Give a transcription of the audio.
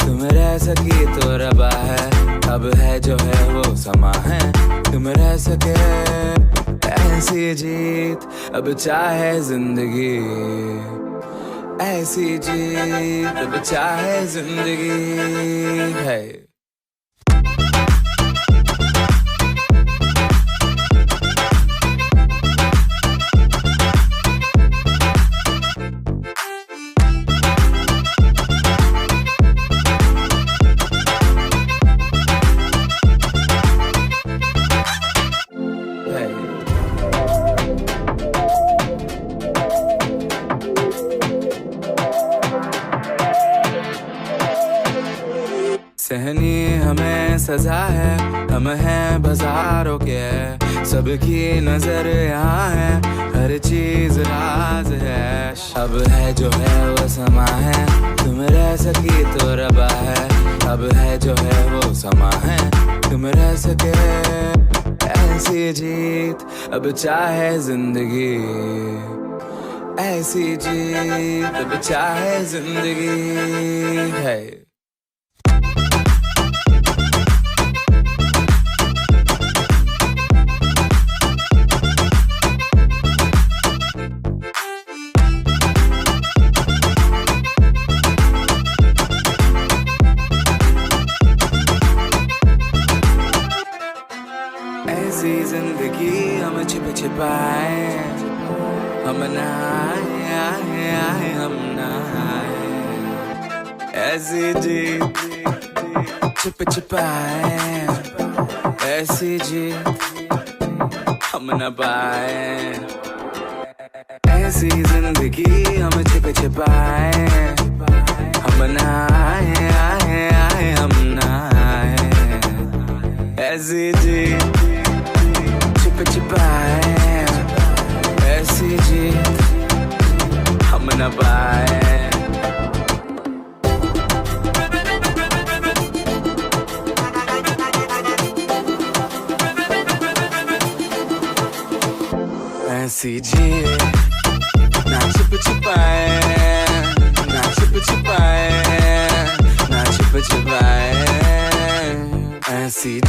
तुम रह सकी तो रबा है, अब है जो है वो समा है। तुम रह सके ऐसी जीत, अब चाहे जिंदगी ऐसी जीत, अब चाहे जिंदगी है। सहनी हमें सजा है, हम हैं बाजारों के, सबकी नजर यहाँ है, हर चीज राज है। अब है जो है वो समा है, तुम रह सकी तो रबा है, अब है जो है वो समा है। तुम रह सके ऐसी जीत, अब चाहे जिंदगी ऐसी जीत, अब चाहे जिंदगी है। ऐसी जिंदगी हम छिप छिपाए, हम ना आए, हम ना आए। ऐसी जीत छिप छिपाए, ऐसी जीत हम न पाए। ऐसी जिंदगी हम छिप छिपाए, हम ना आए, हम ना आए। ऐसी जीत छिप छिपाए, ऐसी जीत हम न पाए। ऐसी जीत ना छिप छिपाए, ना छिप छिपाए, ना छिप छिपाए। ऐसी